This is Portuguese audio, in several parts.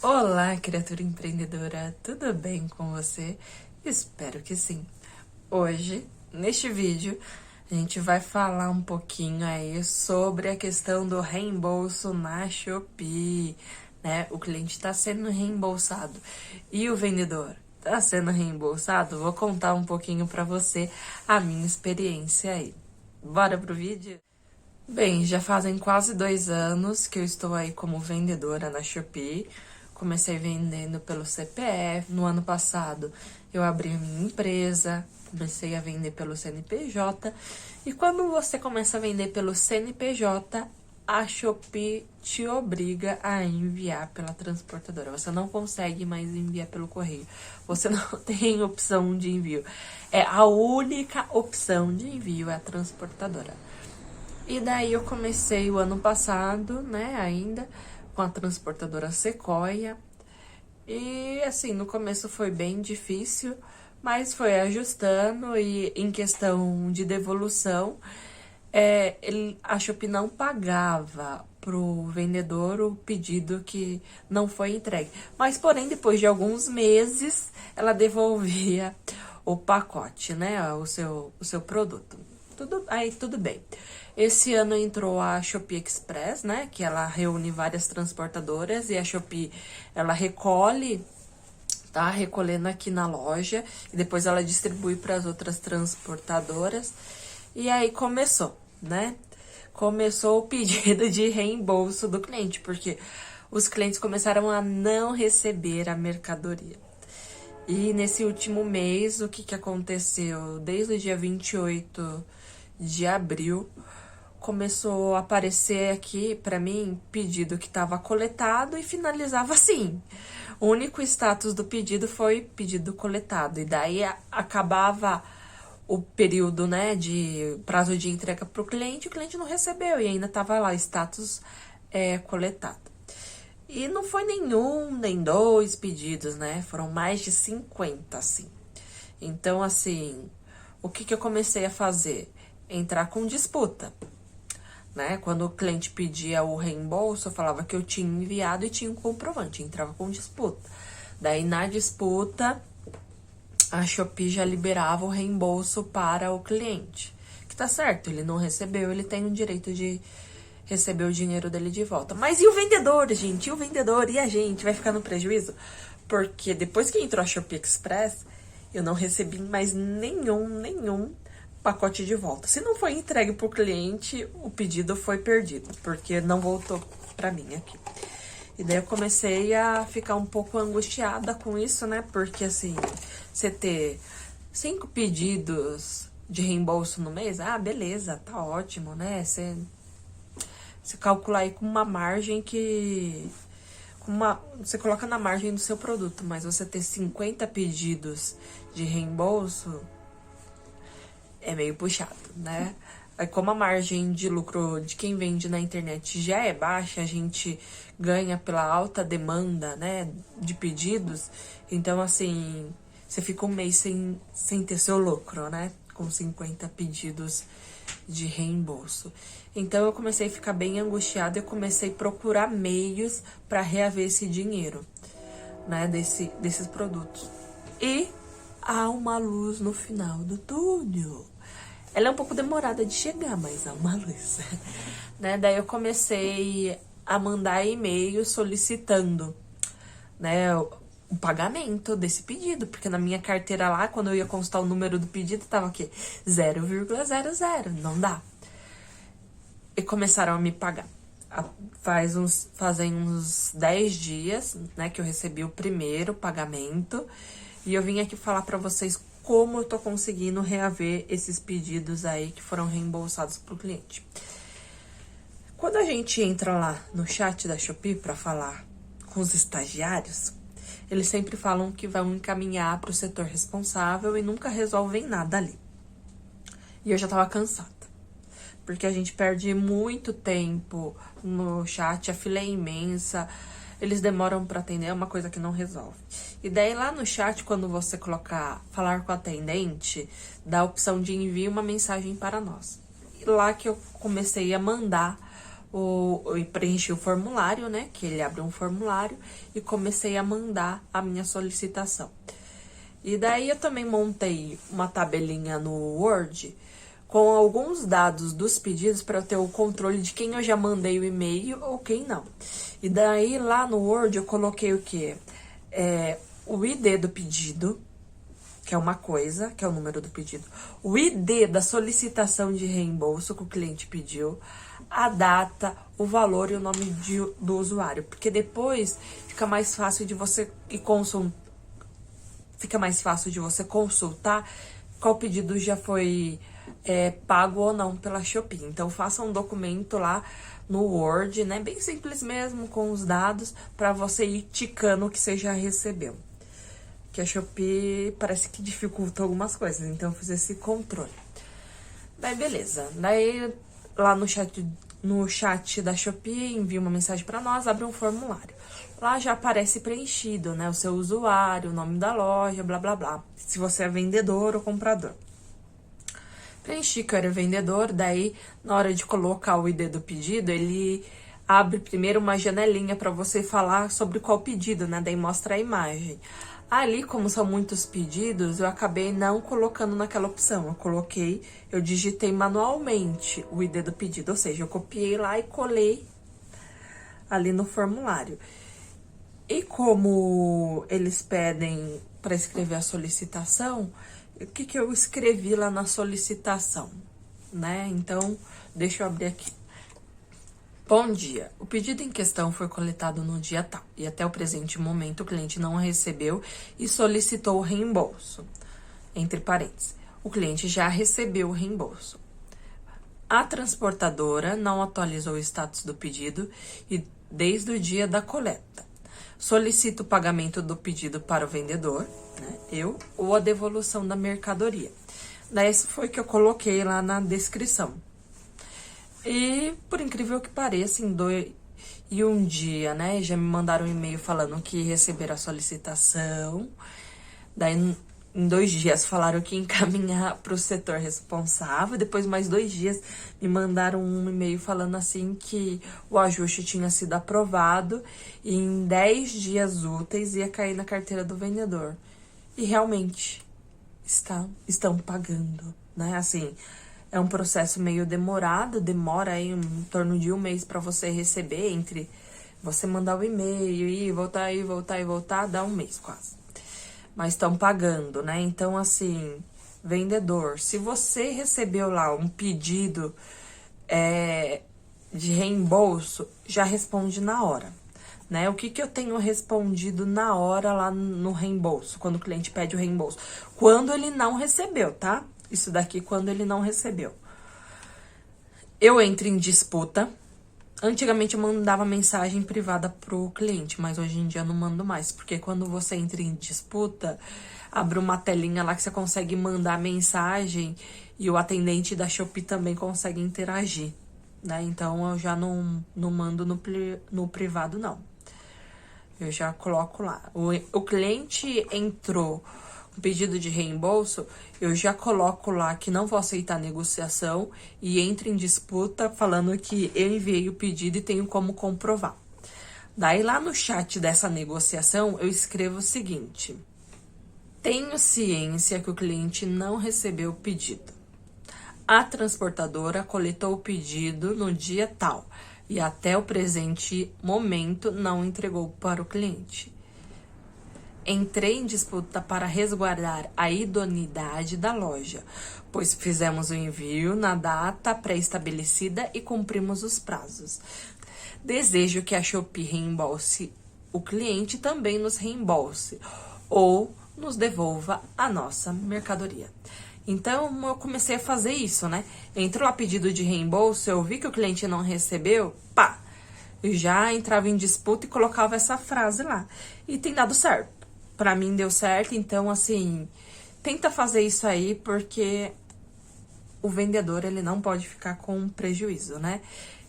Olá, criatura empreendedora, tudo bem com você? Espero que sim. Hoje, neste vídeo, a gente vai falar um pouquinho aí sobre a questão do reembolso na Shopee, né? O cliente está sendo reembolsado e o vendedor está sendo reembolsado. Vou contar um pouquinho para você a minha experiência aí. Bora pro vídeo? Bem, já fazem quase 2 anos que eu estou aí como vendedora na Shopee. Comecei vendendo pelo CPF. No ano passado, eu abri a minha empresa, comecei a vender pelo CNPJ. E quando você começa a vender pelo CNPJ, a Shopee te obriga a enviar pela transportadora. Você não consegue mais enviar pelo correio. Você não tem opção de envio. É a única opção de envio é a transportadora. E daí eu comecei o ano passado, né, ainda, com a transportadora Sequoia. E assim, no começo foi bem difícil, mas foi ajustando e em questão de devolução, a Shopee não pagava pro vendedor o pedido que não foi entregue. Mas, porém, depois de alguns meses, ela devolvia o pacote, né, o seu produto. Tudo bem. Esse ano entrou a Shopee Express, né? Que ela reúne várias transportadoras e a Shopee, ela recolhe, tá? Recolhendo aqui na loja e depois ela distribui para as outras transportadoras. E aí começou, né? Começou o pedido de reembolso do cliente, porque os clientes começaram a não receber a mercadoria. E nesse último mês, o que aconteceu? Desde o dia 28 de abril, começou a aparecer aqui para mim pedido que estava coletado e finalizava assim. O único status do pedido foi pedido coletado. E daí acabava o período, né, de prazo de entrega para o cliente não recebeu e ainda estava lá, status coletado. E não foi nenhum, nem dois pedidos, né? Foram mais de 50, assim. Então, assim, o que eu comecei a fazer? Entrar com disputa, né? Quando o cliente pedia o reembolso, eu falava que eu tinha enviado e tinha um comprovante, entrava com disputa. Daí, na disputa, a Shopee já liberava o reembolso para o cliente. Que tá certo, ele não recebeu, ele tem o direito de receber o dinheiro dele de volta. Mas e o vendedor, gente? E o vendedor? E a gente? Vai ficar no prejuízo? Porque depois que entrou a Shopee Express, eu não recebi mais nenhum pacote de volta. Se não foi entregue pro cliente, o pedido foi perdido, porque não voltou pra mim aqui. E daí eu comecei a ficar um pouco angustiada com isso, né? Porque assim, você ter 5 pedidos de reembolso no mês, beleza, tá ótimo, né? Você calcular aí com uma margem que... você coloca na margem do seu produto, mas você ter 50 pedidos de reembolso é meio puxado, né? Aí, como a margem de lucro de quem vende na internet já é baixa, a gente ganha pela alta demanda, né, de pedidos. Então, assim, você fica um mês sem ter seu lucro, né? Com 50 pedidos de reembolso. Então, eu comecei a ficar bem angustiada e comecei a procurar meios para reaver esse dinheiro, né, desses produtos. E há uma luz no final do túnel. Ela é um pouco demorada de chegar, mas há uma luz, né? Daí eu comecei a mandar e-mail solicitando, né, o pagamento desse pedido, porque na minha carteira lá, quando eu ia constar o número do pedido, tava o quê? 0,00, não dá. E começaram a me pagar. Fazem uns 10 dias, né, que eu recebi o primeiro pagamento. E eu vim aqui falar pra vocês como eu tô conseguindo reaver esses pedidos aí que foram reembolsados pro cliente. Quando a gente entra lá no chat da Shopee pra falar com os estagiários, eles sempre falam que vão encaminhar pro setor responsável e nunca resolvem nada ali. E eu já tava cansada, porque a gente perde muito tempo no chat, a fila é imensa, eles demoram para atender, é uma coisa que não resolve. E daí lá no chat, quando você colocar falar com o atendente, dá a opção de enviar uma mensagem para nós. E lá que eu comecei a mandar e preenchi o formulário, né? Que ele abre um formulário e comecei a mandar a minha solicitação. E daí eu também montei uma tabelinha no Word com alguns dados dos pedidos para eu ter o controle de quem eu já mandei o e-mail ou quem não. E daí lá no Word eu coloquei o quê? O ID do pedido, que é uma coisa, que é o número do pedido. O ID da solicitação de reembolso que o cliente pediu, a data, o valor e o nome do usuário. Porque depois fica mais fácil de você consultar qual pedido já foi pago ou não pela Shopee. Então, faça um documento lá no Word, né? Bem simples mesmo, com os dados, para você ir ticando o que você já recebeu. Que a Shopee parece que dificulta algumas coisas, então eu fiz esse controle. Daí, beleza. Daí, lá no chat da Shopee, envia uma mensagem para nós, abre um formulário. Lá já aparece preenchido, né? O seu usuário, o nome da loja, blá, blá, blá. Se você é vendedor ou comprador. Preenchi que eu era vendedor, daí, na hora de colocar o ID do pedido, ele abre primeiro uma janelinha para você falar sobre qual pedido, né? Daí mostra a imagem. Ali, como são muitos pedidos, eu acabei não colocando naquela opção. Eu digitei manualmente o ID do pedido, ou seja, eu copiei lá e colei ali no formulário. E como eles pedem para escrever a solicitação, o que eu escrevi lá na solicitação, né? Então, deixa eu abrir aqui. Bom dia, o pedido em questão foi coletado no dia tal e até o presente momento o cliente não recebeu e solicitou o reembolso. Entre parênteses, o cliente já recebeu o reembolso. A transportadora não atualizou o status do pedido e desde o dia da coleta. Solicita o pagamento do pedido para o vendedor, né, ou a devolução da mercadoria. Daí, isso foi que eu coloquei lá na descrição. E, por incrível que pareça, em um dia, né, já me mandaram um e-mail falando que receberam a solicitação. Daí, em 2 dias, falaram que ia encaminhar para o setor responsável. Depois, mais 2 dias, me mandaram um e-mail falando assim que o ajuste tinha sido aprovado e em 10 dias úteis ia cair na carteira do vendedor. E realmente, estão pagando, né? Assim, é um processo meio demorado, demora aí em torno de 1 mês para você receber, entre você mandar o e-mail e voltar, dá 1 mês quase. Mas estão pagando, né? Então, assim, vendedor, se você recebeu lá um pedido de reembolso, já responde na hora, né? O que eu tenho respondido na hora lá no reembolso, quando o cliente pede o reembolso? Quando ele não recebeu, tá? Isso daqui, quando ele não recebeu. Eu entro em disputa. Antigamente eu mandava mensagem privada pro cliente, mas hoje em dia eu não mando mais, porque quando você entra em disputa, abre uma telinha lá que você consegue mandar mensagem e o atendente da Shopee também consegue interagir, né? Então eu já não mando no privado, não. Eu já coloco lá. O cliente entrou com pedido de reembolso, eu já coloco lá que não vou aceitar negociação e entro em disputa falando que eu enviei o pedido e tenho como comprovar. Daí lá no chat dessa negociação eu escrevo o seguinte: tenho ciência que o cliente não recebeu o pedido. A transportadora coletou o pedido no dia tal e até o presente momento não entregou para o cliente. Entrei em disputa para resguardar a idoneidade da loja, pois fizemos o envio na data pré-estabelecida e cumprimos os prazos. Desejo que a Shopee reembolse o cliente, também nos reembolse ou nos devolva a nossa mercadoria. Então, eu comecei a fazer isso, né? Entrou lá pedido de reembolso, eu vi que o cliente não recebeu, pá! Eu já entrava em disputa e colocava essa frase lá. E tem dado certo. Pra mim deu certo, então, assim, tenta fazer isso aí, porque o vendedor, ele não pode ficar com prejuízo, né?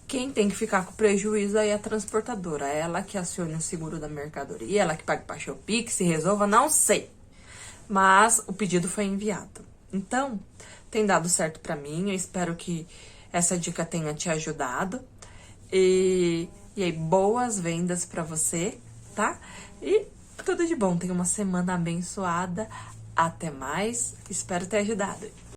Quem tem que ficar com prejuízo aí é a transportadora, ela que acione o seguro da mercadoria, ela que pague pra Shopee, que se resolva, não sei. Mas o pedido foi enviado. Então, tem dado certo pra mim, eu espero que essa dica tenha te ajudado. E aí, boas vendas pra você, tá? E tudo de bom. Tenha uma semana abençoada. Até mais. Espero ter ajudado.